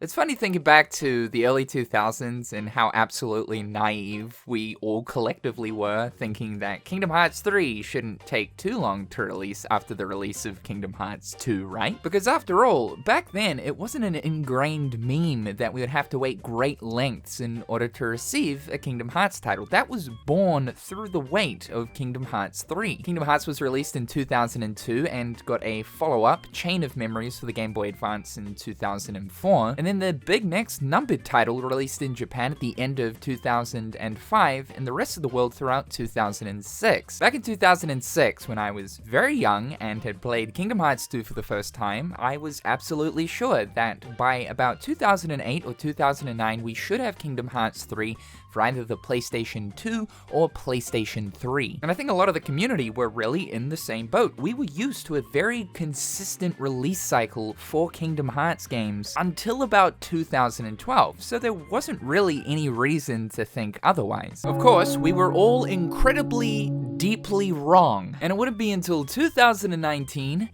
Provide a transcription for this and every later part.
It's funny thinking back to the early 2000s and how absolutely naive we all collectively were, thinking that Kingdom Hearts 3 shouldn't take too long to release after the release of Kingdom Hearts 2, right? Because after all, back then, it wasn't an ingrained meme that we would have to wait great lengths in order to receive a Kingdom Hearts title. That was born through the weight of Kingdom Hearts 3. Kingdom Hearts was released in 2002 and got a follow-up, Chain of Memories, for the Game Boy Advance in 2004, and then the big next numbered title released in Japan at the end of 2005 and the rest of the world throughout 2006. Back in 2006, when I was very young and had played Kingdom Hearts 2 for the first time, I was absolutely sure that by about 2008 or 2009, we should have Kingdom Hearts 3 for either the PlayStation 2 or PlayStation 3. And I think a lot of the community were really in the same boat. We were used to a very consistent release cycle for Kingdom Hearts games until about 2012, so there wasn't really any reason to think otherwise. Of course, we were all incredibly, deeply wrong, and it wouldn't be until 2019,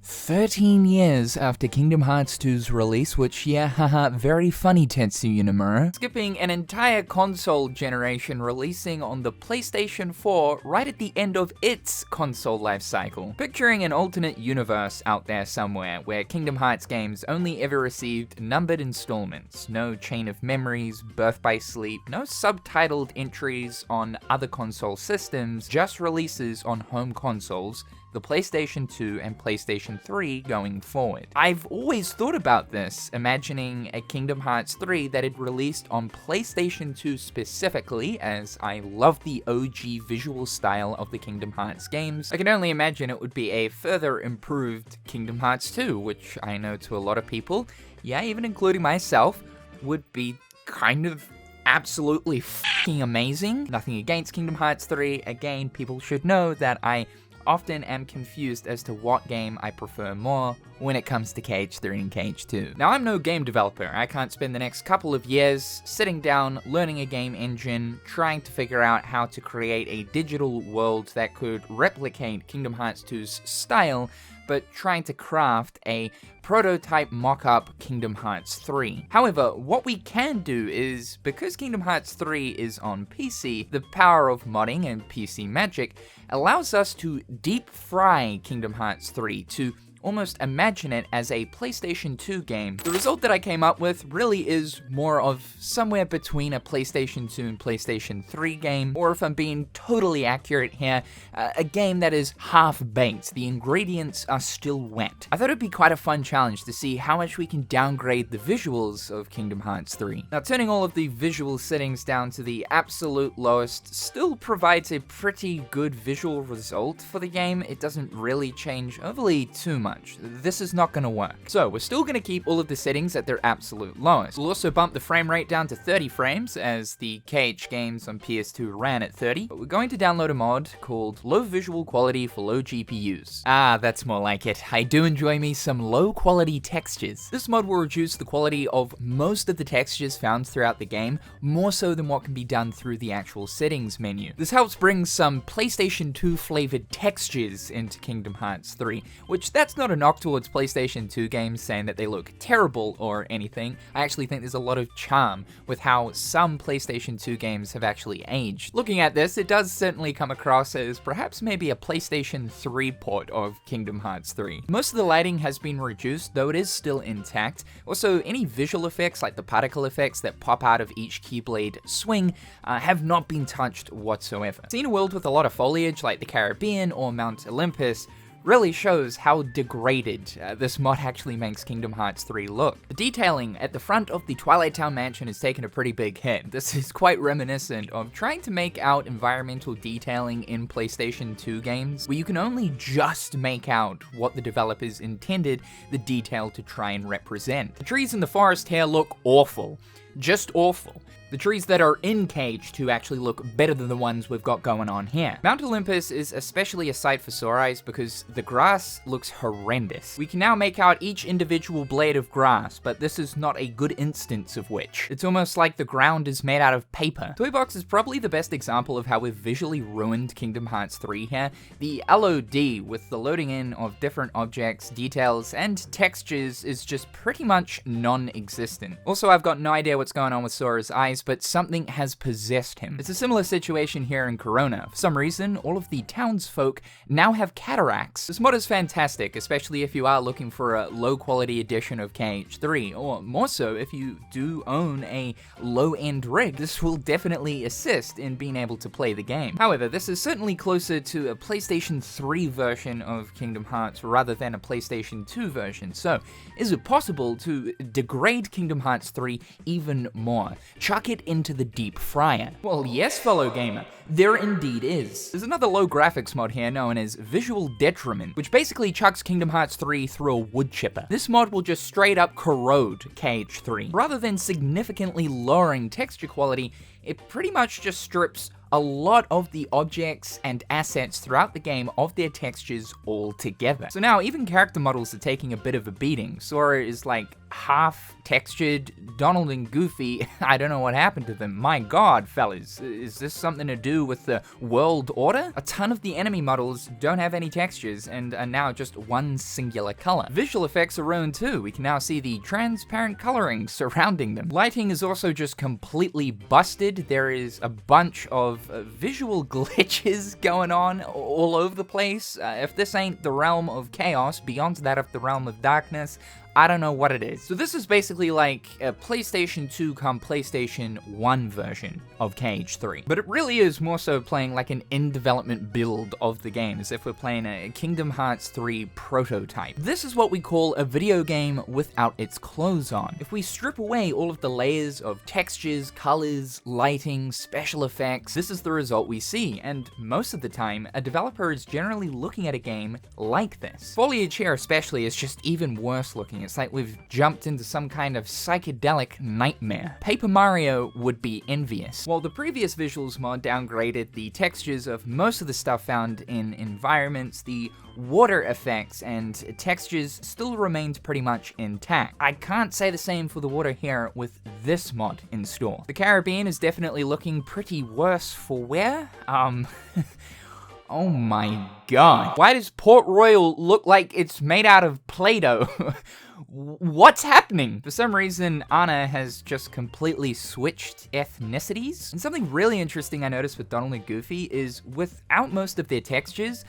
13 years after Kingdom Hearts 2's release, which, yeah, haha, very funny, Tetsuya Nomura, skipping an entire console generation, releasing on the PlayStation 4 right at the end of its console lifecycle. Picturing an alternate universe out there somewhere where Kingdom Hearts games only ever received numbered installments, no Chain of Memories, Birth by Sleep, no subtitled entries on other console systems, just releases on home consoles, the PlayStation 2 and PlayStation 3 going forward. I've always thought about this, imagining a Kingdom Hearts 3 that had released on PlayStation 2 specifically, as I love the OG visual style of the Kingdom Hearts games. I can only imagine it would be a further improved Kingdom Hearts 2, which I know to a lot of people, yeah, even including myself, would be kind of absolutely f***ing amazing. Nothing against Kingdom Hearts 3, again, people should know that I often am confused as to what game I prefer more when it comes to KH3 and KH2. Now, I'm no game developer. I can't spend the next couple of years sitting down, learning a game engine, trying to figure out how to create a digital world that could replicate Kingdom Hearts 2's style, but trying to craft a prototype mock-up Kingdom Hearts 3. However, what we can do is, because Kingdom Hearts 3 is on PC, the power of modding and PC magic allows us to deep fry Kingdom Hearts 3, to almost imagine it as a PlayStation 2 game. The result that I came up with really is more of somewhere between a PlayStation 2 and PlayStation 3 game, or if I'm being totally accurate here, a game that is half-baked. The ingredients are still wet. I thought it'd be quite a fun challenge to see how much we can downgrade the visuals of Kingdom Hearts 3. Now, turning all of the visual settings down to the absolute lowest still provides a pretty good visual result for the game. It doesn't really change overly too much. This is not going to work. So we're still going to keep all of the settings at their absolute lowest. We'll also bump the frame rate down to 30 frames, as the KH games on PS2 ran at 30, but we're going to download a mod called Low Visual Quality for Low GPUs. Ah, that's more like it. I do enjoy me some low quality textures. This mod will reduce the quality of most of the textures found throughout the game, more so than what can be done through the actual settings menu. This helps bring some PlayStation 2 flavored textures into Kingdom Hearts 3, which that's not a knock towards PlayStation 2 games saying that they look terrible or anything. I actually think there's a lot of charm with how some PlayStation 2 games have actually aged. Looking at this, it does certainly come across as perhaps maybe a PlayStation 3 port of Kingdom Hearts 3. Most of the lighting has been reduced, though it is still intact. Also, any visual effects like the particle effects that pop out of each Keyblade swing have not been touched whatsoever. Seeing a world with a lot of foliage like the Caribbean or Mount Olympus really shows how degraded this mod actually makes Kingdom Hearts 3 look. The detailing at the front of the Twilight Town mansion has taken a pretty big hit. This is quite reminiscent of trying to make out environmental detailing in PlayStation 2 games, where you can only just make out what the developers intended the detail to try and represent. The trees in the forest here look awful. Just awful. The trees that are in KH2 actually look better than the ones we've got going on here. Mount Olympus is especially a sight for sore eyes because the grass looks horrendous. We can now make out each individual blade of grass, but this is not a good instance of which. It's almost like the ground is made out of paper. Toybox is probably the best example of how we've visually ruined Kingdom Hearts 3 here. The LOD with the loading in of different objects, details, and textures is just pretty much non-existent. Also, I've got no idea what's going on with Sora's eyes, but something has possessed him. It's a similar situation here in Corona. For some reason, all of the townsfolk now have cataracts. This mod is fantastic, especially if you are looking for a low-quality edition of KH3, or more so if you do own a low-end rig. This will definitely assist in being able to play the game. However, this is certainly closer to a PlayStation 3 version of Kingdom Hearts rather than a PlayStation 2 version. So, is it possible to degrade Kingdom Hearts 3 even more? Chuck it into the deep fryer? Well, yes, fellow gamer, there indeed is. There's another low graphics mod here known as Visual Detriment, which basically chucks Kingdom Hearts 3 through a wood chipper. This mod will just straight up corrode KH3. Rather than significantly lowering texture quality, it pretty much just strips a lot of the objects and assets throughout the game of their textures altogether. So now even character models are taking a bit of a beating. Sora is like half textured, Donald and Goofy, I don't know what happened to them. My god, fellas, is this something to do with the world order? A ton of the enemy models don't have any textures and are now just one singular color. Visual effects are ruined too. We can now see the transparent coloring surrounding them. Lighting is also just completely busted. There is a bunch of visual glitches going on all over the place. If this ain't the realm of chaos, beyond that of the realm of darkness, I don't know what it is. So this is basically like a PlayStation 2 come PlayStation 1 version of KH3. But it really is more so playing like an in-development build of the game, as if we're playing a Kingdom Hearts 3 prototype. This is what we call a video game without its clothes on. If we strip away all of the layers of textures, colors, lighting, special effects, this is the result we see. And most of the time, a developer is generally looking at a game like this. Foliage here especially is just even worse looking. It's like we've jumped into some kind of psychedelic nightmare. Paper Mario would be envious. While the previous visuals mod downgraded the textures of most of the stuff found in environments, the water effects and textures still remained pretty much intact. I can't say the same for the water here with this mod installed. The Caribbean is definitely looking pretty worse for wear. Oh my god. Why does Port Royal look like it's made out of Play-Doh? What's happening? For some reason, Anna has just completely switched ethnicities. And something really interesting I noticed with Donald and Goofy is without most of their textures,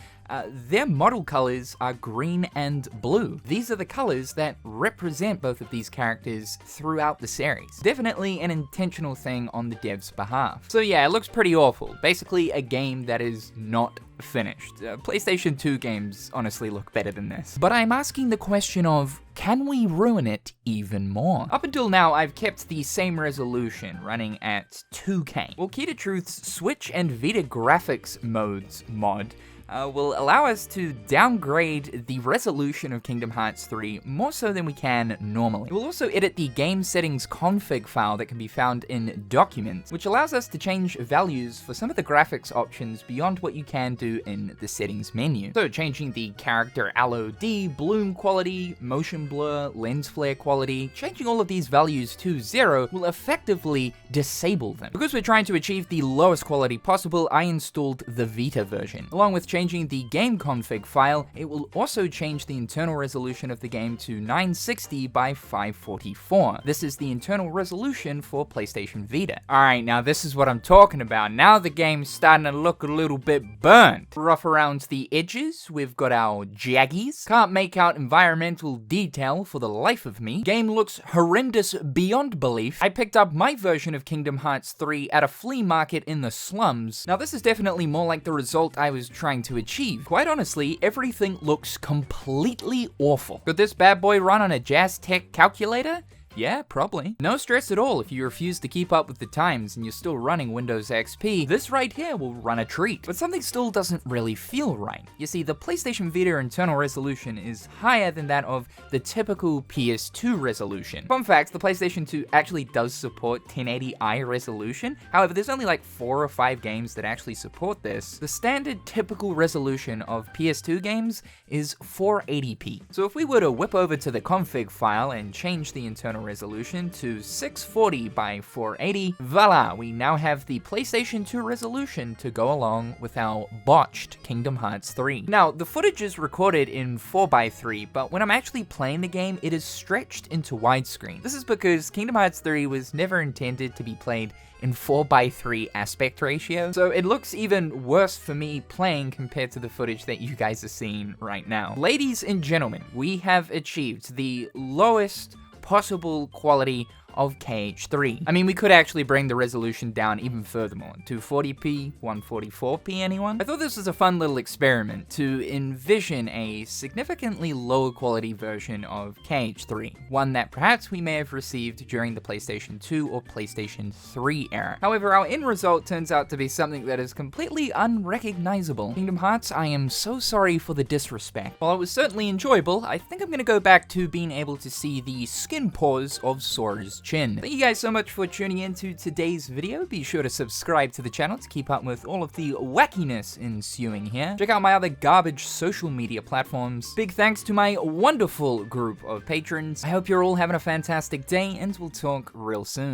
their model colors are green and blue. These are the colors that represent both of these characters throughout the series. Definitely an intentional thing on the devs' behalf. So yeah, it looks pretty awful. Basically a game that is not finished. PlayStation 2 games honestly look better than this. But I'm asking the question of, can we ruin it even more? Up until now, I've kept the same resolution, running at 2K. Well, Key to Truth's Switch and Vita graphics modes mod will allow us to downgrade the resolution of Kingdom Hearts 3 more so than we can normally. It will also edit the game settings config file that can be found in Documents, which allows us to change values for some of the graphics options beyond what you can do in the settings menu. So changing the character LOD, bloom quality, motion blur, lens flare quality, changing all of these values to 0 will effectively disable them. Because we're trying to achieve the lowest quality possible, I installed the Vita version. Along with changing the game config file, it will also change the internal resolution of the game to 960 by 544. This is the internal resolution for PlayStation Vita. Alright, now this is what I'm talking about. Now the game's starting to look a little bit burnt. Rough around the edges, we've got our jaggies. Can't make out environmental detail for the life of me. Game looks horrendous beyond belief. I picked up my version of Kingdom Hearts 3 at a flea market in the slums. Now this is definitely more like the result I was trying to achieve. Quite honestly, everything looks completely awful. Could this bad boy run on a Jazz Tech calculator? Yeah, probably. No stress at all if you refuse to keep up with the times and you're still running Windows XP, this right here will run a treat. But something still doesn't really feel right. You see, the PlayStation Vita internal resolution is higher than that of the typical PS2 resolution. Fun fact, the PlayStation 2 actually does support 1080i resolution. However, there's only like 4 or 5 games that actually support this. The standard typical resolution of PS2 games is 480p. So if we were to whip over to the config file and change the internal resolution to 640 by 480, voila, we now have the PlayStation 2 resolution to go along with our botched Kingdom Hearts 3. Now, the footage is recorded in 4:3, but when I'm actually playing the game, it is stretched into widescreen. This is because Kingdom Hearts 3 was never intended to be played in 4:3 aspect ratio, so it looks even worse for me playing compared to the footage that you guys are seeing right now. Ladies and gentlemen, we have achieved the lowest possible quality of KH3. I mean, we could actually bring the resolution down even furthermore. 240p, 144p, anyone? I thought this was a fun little experiment to envision a significantly lower quality version of KH3, one that perhaps we may have received during the PlayStation 2 or PlayStation 3 era. However, our end result turns out to be something that is completely unrecognizable. Kingdom Hearts, I am so sorry for the disrespect. While it was certainly enjoyable, I think I'm gonna go back to being able to see the skin pores of Sora's chin. Thank you guys so much for tuning in to today's video. Be sure to subscribe to the channel to keep up with all of the wackiness ensuing here. Check out my other garbage social media platforms. Big thanks to my wonderful group of patrons. I hope you're all having a fantastic day, and we'll talk real soon.